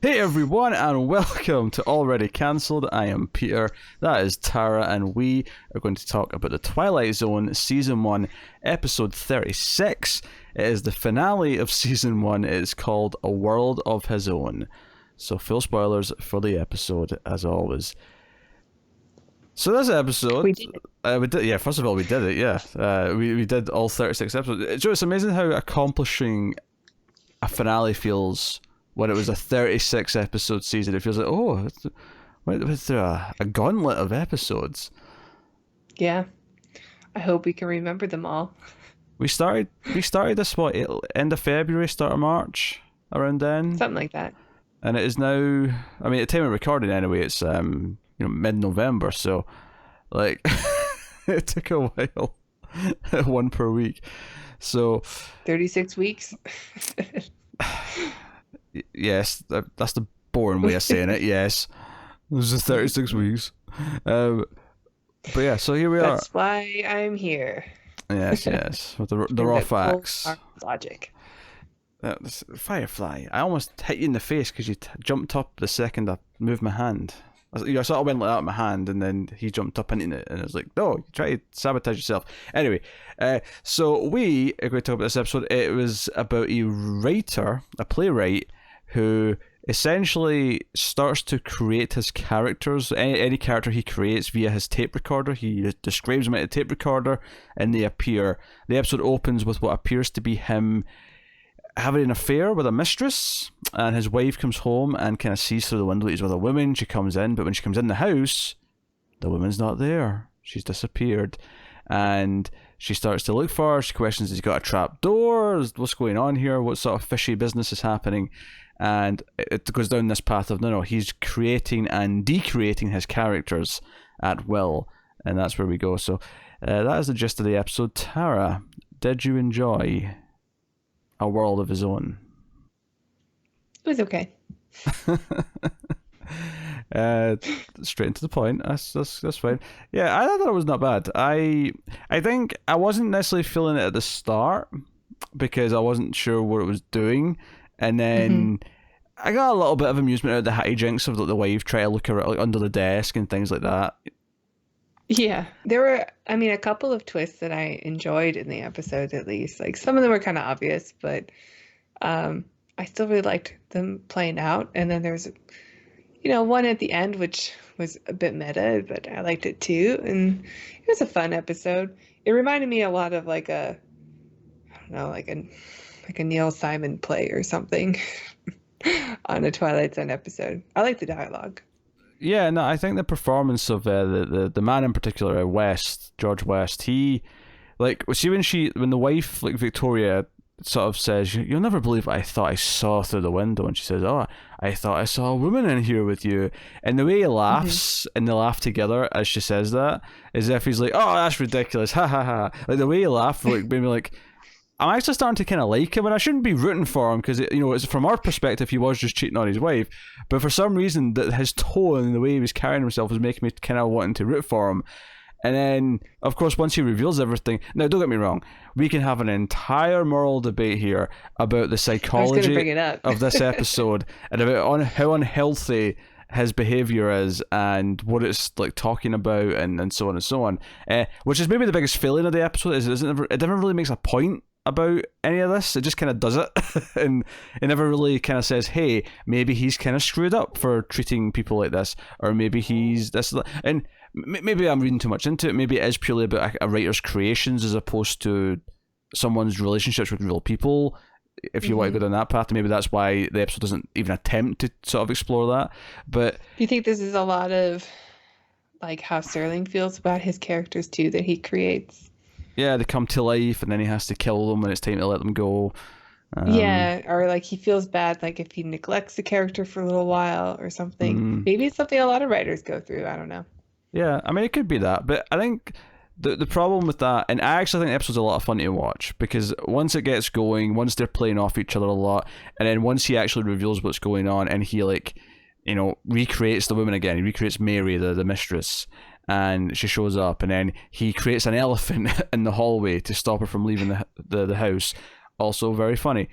Hey everyone, and welcome to Already Cancelled. I am Peter, that is Tara, and we are going to talk about the Twilight Zone Season 1, Episode 36. It is the finale of Season 1. It is called A World of His Own. So full spoilers for the episode, as always. So this episode, We did it. we did, yeah. First of all, we did it, yeah. We did all 36 episodes. It's amazing how accomplishing a finale feels when it was a 36 episode season. It feels like, oh, went through a gauntlet of episodes. Yeah. I hope we can remember them all. We started this end of February, start of March, around then, Something like that. and it is now. I mean, at the time of recording, anyway, it's mid-November, so like it took a while, one per week. So 36 weeks. yes, that's the boring way of saying it. Yes, it was just 36 weeks. But yeah, so here we are. That's why I'm here. Yes, with the In raw the full facts. Logic. Firefly. I almost hit you in the face because you jumped up the second I moved my hand. I sort of went like that with my hand, and then he jumped up into it, and I was like, no, you try to sabotage yourself. Anyway, so we are going to talk about this episode. It was about a playwright, who essentially starts to create his characters, any character he creates via his tape recorder. He describes them at a tape recorder, and they appear. The episode opens with what appears to be him having an affair with a mistress, and his wife comes home and kind of sees through the window that he's with a woman. She comes in, but when she comes in the house, the woman's not there. She's disappeared, and she starts to look for her. She questions, has he got a trap door? What's going on here? What sort of fishy business is happening? And it goes down this path of, no, he's creating and decreating his characters at will, and that's where we go. So that is the gist of the episode. Tara, did you enjoy A World of His Own? It was okay. Straight into the point. That's fine. Yeah, I thought it was not bad. I think I wasn't necessarily feeling it at the start because I wasn't sure what it was doing, and then I got a little bit of amusement out of the hijinks of the wife trying to look around, like, under the desk and things like that. Yeah. There were, a couple of twists that I enjoyed in the episode, at least. Like, some of them were kind of obvious, but I still really liked them playing out. And then there's, one at the end, which was a bit meta, but I liked it too. And it was a fun episode. It reminded me a lot of like a Neil Simon play or something on a Twilight Zone episode. I like the dialogue. Yeah, no, I think the performance of the man in particular, George West, he, like, see when the wife, like Victoria, sort of says, you'll never believe what I thought I saw through the window, and she says, oh, I thought I saw a woman in here with you, and the way he laughs, and they laugh together as she says that, as if he's like, oh, that's ridiculous, ha ha ha, like the way he laughed, like, made me like, I'm actually starting to kind of like him, and I shouldn't be rooting for him because, it's from our perspective, he was just cheating on his wife. But for some reason, that his tone and the way he was carrying himself was making me kind of wanting to root for him. And then, of course, once he reveals everything, now don't get me wrong, we can have an entire moral debate here about the psychology of this episode and about how unhealthy his behavior is and what it's like talking about and so on and so on. Which is maybe the biggest failing of the episode is it never really makes a point about any of this. It just kind of does it and it never really kind of says, hey, maybe he's kind of screwed up for treating people like this, or maybe he's this, and maybe I'm reading too much into it. Maybe it is purely about a writer's creations as opposed to someone's relationships with real people, if you want to go down that path. Maybe that's why the episode doesn't even attempt to sort of explore that. But Do you think this is a lot of like how Serling feels about his characters too, that he creates? yeah, they come to life and then he has to kill them when it's time to let them go. Yeah, or like he feels bad like if he neglects the character for a little while or something. Maybe it's something a lot of writers go through. I don't know. Yeah, I mean, it could be that, but I think the problem with that, and I actually think the episode's a lot of fun to watch, because once it gets going, once they're playing off each other a lot, and then once he actually reveals what's going on, and he, like, recreates the woman again, he recreates Mary, the mistress, and she shows up, and then he creates an elephant in the hallway to stop her from leaving the house. Also very funny.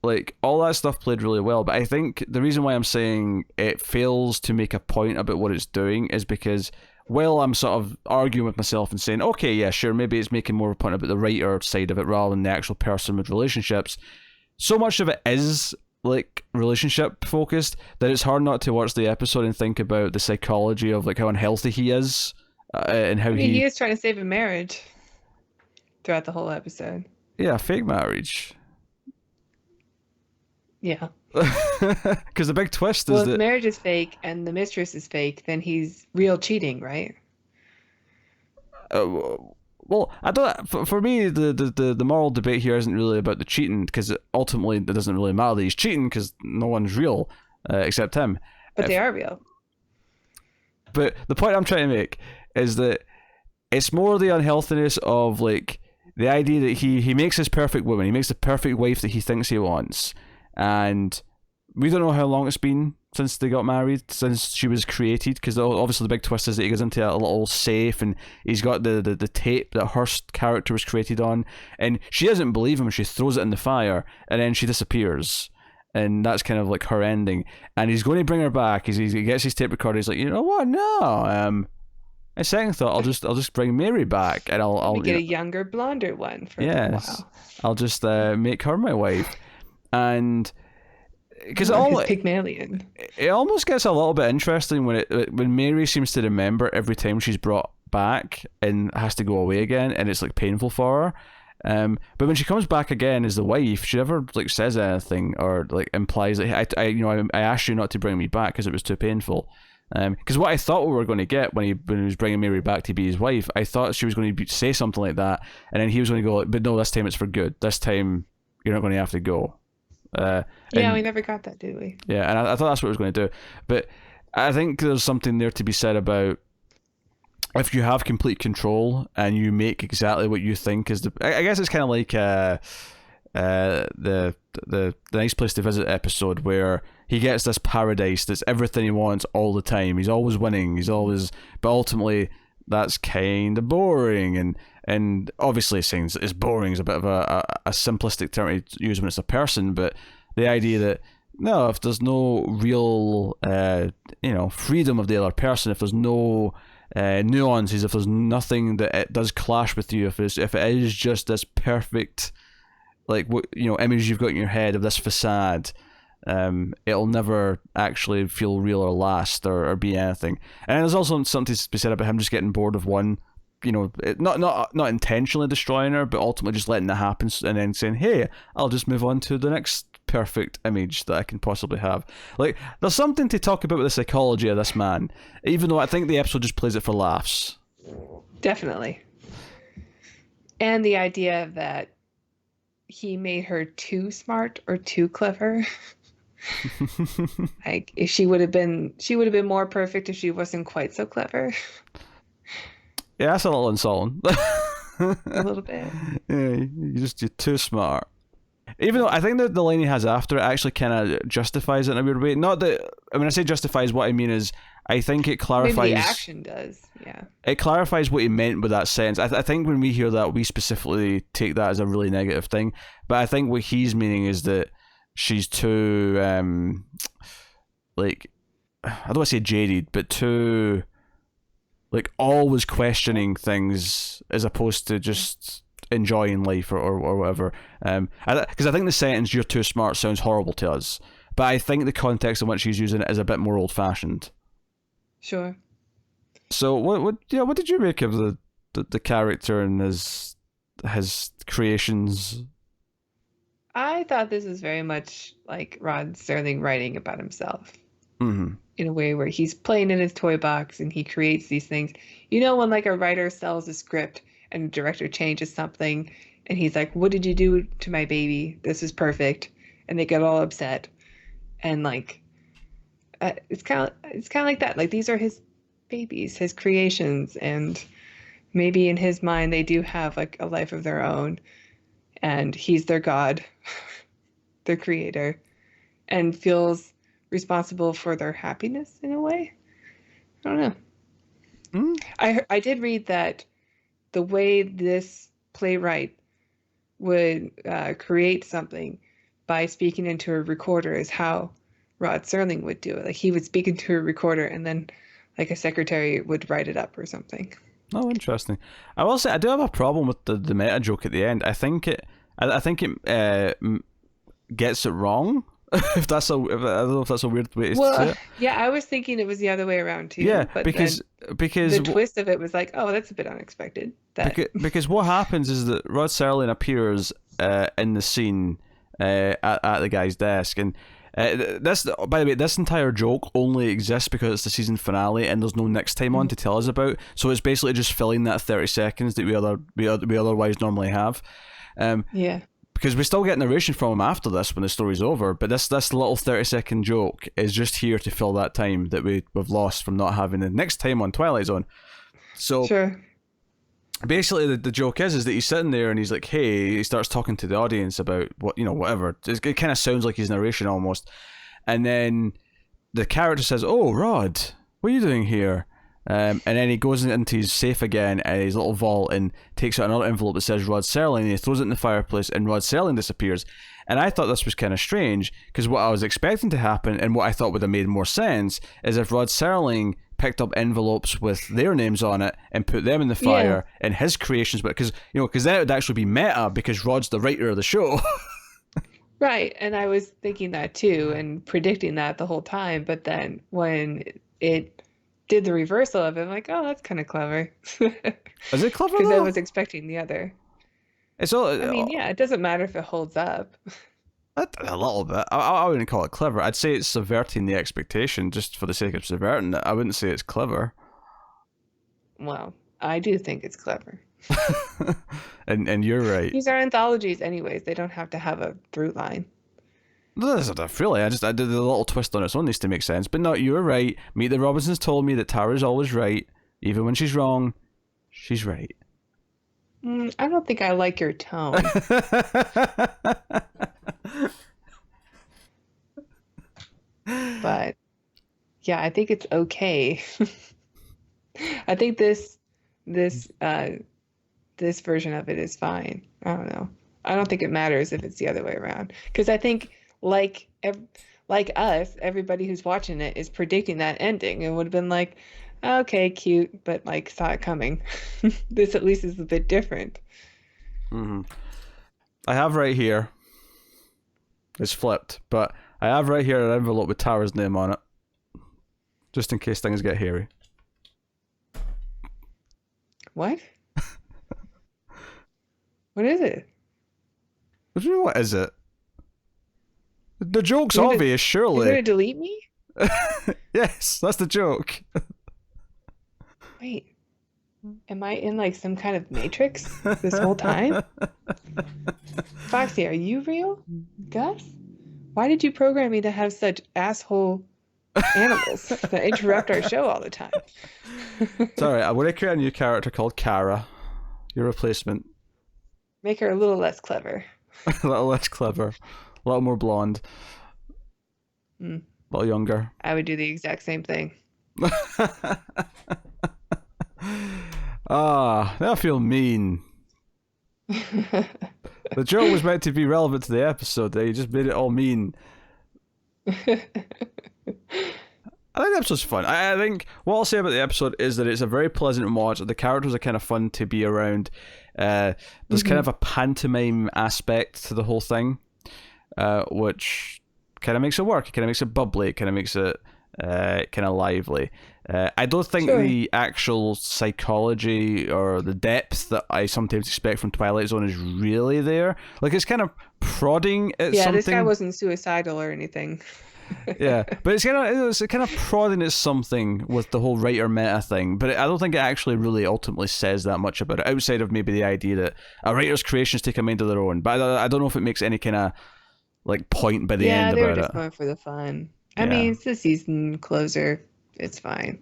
like all that stuff played really well. But I think the reason why I'm saying it fails to make a point about what it's doing is because while I'm sort of arguing with myself and saying, okay, yeah, sure, maybe it's making more of a point about the writer side of it rather than the actual person with relationships, so much of it is like relationship focused that it's hard not to watch the episode and think about the psychology of like how unhealthy he is, and how I mean, he is trying to save a marriage throughout the whole episode. yeah, fake marriage. Yeah. Because the big twist Well, is if the that marriage is fake and the mistress is fake, then he's real cheating, right? well, I don't. For me, the moral debate here isn't really about the cheating because ultimately it doesn't really matter that he's cheating because no one's real except him. But they are real. But the point I'm trying to make is that it's more the unhealthiness of like the idea that he makes his perfect woman, he makes the perfect wife that he thinks he wants, and we don't know how long it's been since they got married, since she was created, because obviously the big twist is that he goes into a little safe and he's got the tape that her character was created on, and she doesn't believe him, she throws it in the fire, and then she disappears. And that's kind of like her ending. And he's going to bring her back. He gets his tape recorder. He's like, you know what? No. A second thought, I'll just bring Mary back, and I'll get a younger, blonder one for a while. I'll just make her my wife, and because Pygmalion. It almost gets a little bit interesting when Mary seems to remember every time she's brought back and has to go away again, and it's like painful for her. But when she comes back again as the wife, she never like says anything or like implies that I asked you not to bring me back because it was too painful. Because what I thought we were going to get when he was bringing Mary back to be his wife, I thought she was going to say something like that, and then he was going to go, like, but no, this time it's for good. This time you're not going to have to go. We never got that, did we? Yeah, and I thought that's what it was going to do. But I think there's something there to be said about if you have complete control and you make exactly what you think is I guess it's kind of like the Nice Place to Visit episode where he gets this paradise that's everything he wants all the time. He's always winning. But ultimately that's kind of boring. And obviously saying it's boring is a bit of a simplistic term to use when it's a person. But the idea that no, if there's no real freedom of the other person, if there's no nuances, if there's nothing that it does clash with you, if it is just this perfect image you've got in your head of this facade, it'll never actually feel real or last or be anything. And there's also something to be said about him just getting bored of one, not intentionally destroying her, but ultimately just letting it happen and then saying, hey, I'll just move on to the next perfect image that I can possibly have. Like, there's something to talk about with the psychology of this man, even though I think the episode just plays it for laughs. Definitely. And the idea that he made her too smart or too clever. Like, if she would have been more perfect if she wasn't quite so clever. Yeah, that's a little insulting. A little bit. Yeah, you're too smart. Even though I think that the line he has after it actually kind of justifies it in a weird way. Not that, when I say justifies, what I mean is I think it clarifies. Maybe the action does, yeah. It clarifies what he meant with that sentence. I think when we hear that, we specifically take that as a really negative thing. But I think what he's meaning is that she's too, I don't want to say jaded, but too, always questioning things as opposed to just enjoying life or whatever. Because I think the sentence "you're too smart" sounds horrible to us, but I think the context in which he's using it is a bit more old-fashioned. Sure. So what did you make of the character and his creations? I thought this was very much like Rod Serling writing about himself. Mm-hmm. In a way where he's playing in his toy box and he creates these things. When like a writer sells a script and a director changes something and he's like, what did you do to my baby? This is perfect. And they get all upset. And like, it's kind of like that. Like, these are his babies, his creations. And maybe in his mind, they do have like a life of their own. And he's their God, their creator, and feels responsible for their happiness in a way. I don't know. I did read that the way this playwright would create something by speaking into a recorder is how Rod Serling would do it. Like he would speak into a recorder and then like a secretary would write it up or something. Oh, interesting. I will say I do have a problem with the meta joke at the end. I think it gets it wrong. If that's I don't know if that's a weird way to say it. Yeah, I was thinking it was the other way around too. Yeah, but because the twist of it was like, oh, that's a bit unexpected. Because what happens is that Rod Serling appears in the scene at the guy's desk, and this, by the way, this entire joke only exists because it's the season finale and there's no next time on to tell us about. So it's basically just filling that 30 seconds that we otherwise normally have. Yeah. Because we still get narration from him after this when the story's over, but this little 30-second joke is just here to fill that time that we've lost from not having the next time on Twilight Zone. So sure. Basically, the joke is that he's sitting there and he's like, hey, he starts talking to the audience about whatever. It kind of sounds like his narration almost. And then the character says, oh, Rod, what are you doing here? And then he goes into his safe again, his little vault, and takes out another envelope that says Rod Serling, and he throws it in the fireplace, and Rod Serling disappears. And I thought this was kind of strange, because what I was expecting to happen, and what I thought would have made more sense, is if Rod Serling picked up envelopes with their names on it and put them in the fire, and his creations, but because then it would actually be meta, because Rod's the writer of the show. Right, and I was thinking that too, and predicting that the whole time, but then when it did the reversal of it, I'm like, oh, that's kind of clever. Is it clever? Because I was expecting the other. It's all. I mean, yeah, it doesn't matter if it holds up. A little bit. I wouldn't call it clever. I'd say it's subverting the expectation just for the sake of subverting it. I wouldn't say it's clever. Well, I do think it's clever. and you're right. These are anthologies anyways. They don't have to have a through line. No, that's not really. I did a little twist on its own needs to make sense. But no, you're right. Meet the Robinsons told me that Tara's always right. Even when she's wrong, she's right. I don't think I like your tone. But yeah, I think it's okay. I think this version of it is fine. I don't know. I don't think it matters if it's the other way around, because I think like us, everybody who's watching it is predicting that ending and would have been like, okay, cute, but like saw it coming. This at least is a bit different. Mm-hmm. I have right here. It's flipped, but I have right here an envelope with Tara's name on it, just in case things get hairy. What? What is it? What do you mean, what is it? The joke's obvious, surely. You're gonna delete me? Yes, that's the joke. Wait, am I in like some kind of matrix this whole time? Foxy, are you real? Gus? Why did you program me to have such asshole animals that interrupt our show all the time? Sorry, I'm going to create a new character called Kara. Your replacement. Make her a little less clever. A little less clever. A little more blonde. A little younger. I would do the exact same thing. I feel mean. The joke was meant to be relevant to the episode. You just made it all mean. I think the episode's fun. I think what I'll say about the episode is that it's a very pleasant watch. The characters are kind of fun to be around. There's kind of a pantomime aspect to the whole thing, which kind of makes it work. It kind of makes it bubbly. It kind of makes it kind of lively. I don't think the actual psychology or the depth that I sometimes expect from Twilight Zone is really there. Like, it's kind of prodding at something. Yeah, this guy wasn't suicidal or anything. Yeah, but it's kind of prodding at something with the whole writer meta thing, but I don't think it actually really ultimately says that much about it, outside of maybe the idea that a writer's creations take a mind of their own. But I don't know if it makes any kind of like point by the end about it. Yeah, they were just going for the fun. I mean, it's the season closer. It's fine.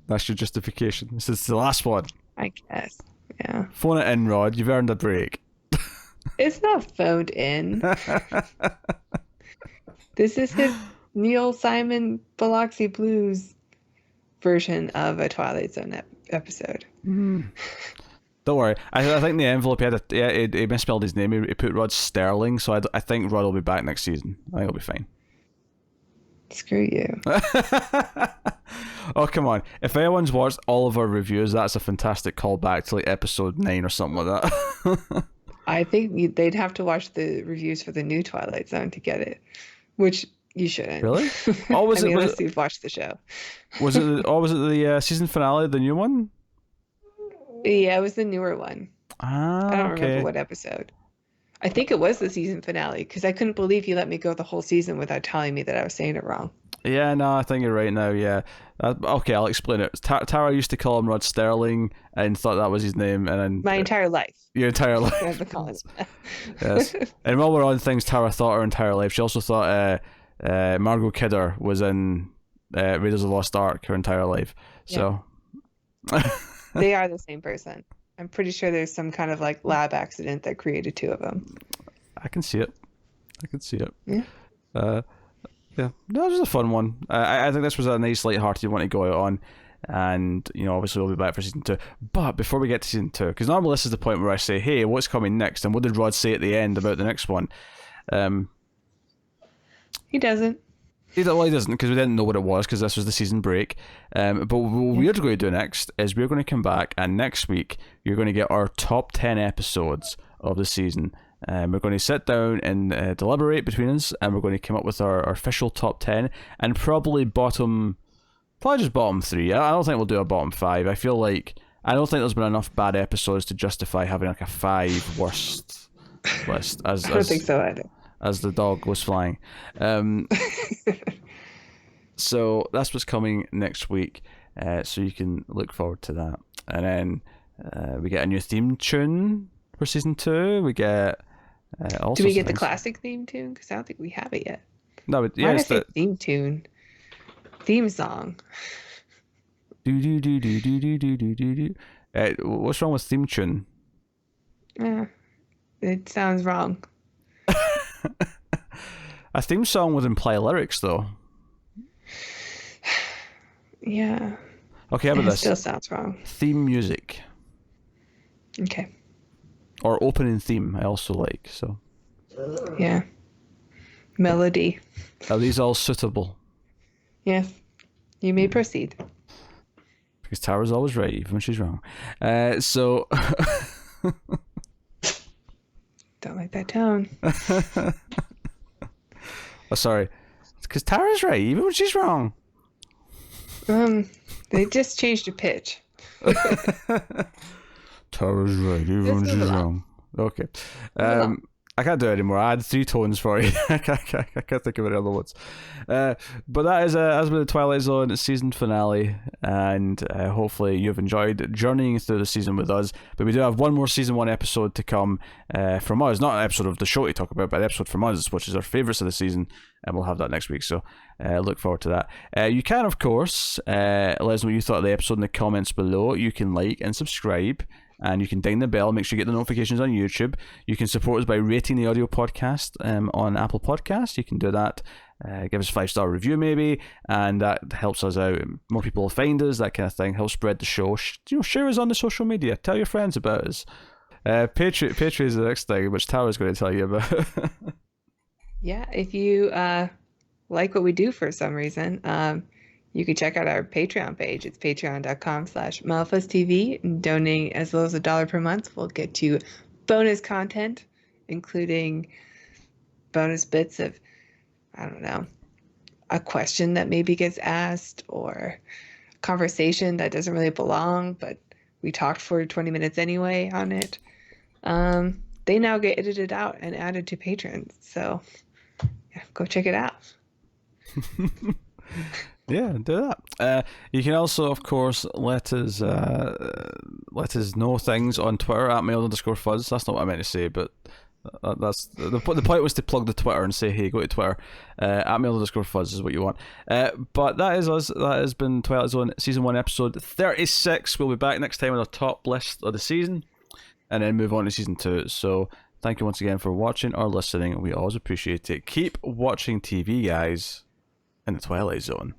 That's your justification. This is the last one. I guess. Yeah. Phone it in, Rod. You've earned a break. It's not phoned in. This is his Neil Simon Biloxi Blues version of a Twilight Zone episode. Don't worry. I think in the envelope he misspelled his name. He put Rod Sterling, so I think Rod will be back next season. I think he'll be fine. Screw you. Oh, come on. If anyone's watched all of our reviews, that's a fantastic callback to like episode 9 or something like that. I think they'd have to watch the reviews for the new Twilight Zone to get it, which you shouldn't. Really? Oh, was unless you've watched the show. Was it the season finale, the new one? Yeah, it was the newer one. Ah, I don't okay. remember what episode. I think it was the season finale because I couldn't believe you let me go the whole season without telling me that I was saying it wrong. Yeah, no, I think you're right now, yeah. Okay, I'll explain it. Tara used to call him Rod Sterling and thought that was his name. And then My entire life. Your entire life. I've been calling it. Yes. And while we're on things Tara thought her entire life, she also thought Margot Kidder was in Raiders of the Lost Ark her entire life. Yeah. So... They are the same person. I'm pretty sure there's some kind of like lab accident that created two of them. I can see it. Yeah. Yeah. No, it was a fun one. I think this was a nice light-hearted one to go out on. And, you know, obviously we'll be back for season 2. But before we get to season 2, because normally this is the point where I say, hey, what's coming next? And what did Rod say at the end about the next one? He doesn't. He doesn't, because we didn't know what it was, because this was the season break. But what we're going to do next is we're going to come back, and next week you're going to get our top 10 episodes of the season. We're going to sit down and deliberate between us, and we're going to come up with our official top 10, and probably just bottom 3. I don't think we'll do a bottom 5. I don't think there's been enough bad episodes to justify having like a 5 worst list. I don't think so either. As the dog was flying. So that's what's coming next week. So you can look forward to that. And then we get a new theme tune for season 2. We get do we get the classic theme tune? Because I don't think we have it yet. No, but yeah, it's the theme tune. Theme song. Do do do do do do do do do. What's wrong with theme tune? It sounds wrong. A theme song would imply lyrics, though. Yeah. Okay, how about this? It still sounds wrong. Theme music. Okay. Or opening theme, I also like, so. Yeah. Melody. Are these all suitable? Yes. You may proceed. Because Tara's always right, even when she's wrong. So... Don't like that tone. Oh, sorry. Because Tara's right, even when she's wrong. They just changed the pitch. Tara's right, even when she's wrong. Okay. I can't do it anymore. I had 3 tones for you. I can't think of any other ones. But that is has been the Twilight Zone season finale, and hopefully you've enjoyed journeying through the season with us. But we do have one more season 1 episode to come from us. Not an episode of the show to talk about, but an episode from us, which is our favourites of the season, and we'll have that next week. So look forward to that. You can, of course, let us know what you thought of the episode in the comments below. You can like and subscribe. And you can ding the bell, make sure you get the notifications on YouTube. You can support us by rating the audio podcast on Apple Podcasts. You can do that. Give us a 5-star review maybe, and that helps us out. More people will find us, that kind of thing. Help spread the show. Share us on the social media. Tell your friends about us. Patreon is the next thing, which Tara's going to tell you about. Yeah, if you like what we do for some reason, you can check out our Patreon page. It's patreon.com/MalfuzzTV. And donating as low as $1 per month will get you bonus content, including bonus bits of, I don't know, a question that maybe gets asked or a conversation that doesn't really belong, but we talked for 20 minutes anyway on it. They now get edited out and added to patrons. So yeah, go check it out. Yeah, do that. You can also, of course, let us know things on Twitter at @mail_fuzz. That's not what I meant to say, but that's the point was to plug the Twitter and say, hey, go to Twitter at @mail_fuzz is what you want. But that is us. That has been Twilight Zone season 1 episode 36. We'll be back next time with a top list of the season, and then move on to season 2. So thank you once again for watching or listening. We always appreciate it. Keep watching TV, guys, in the Twilight Zone.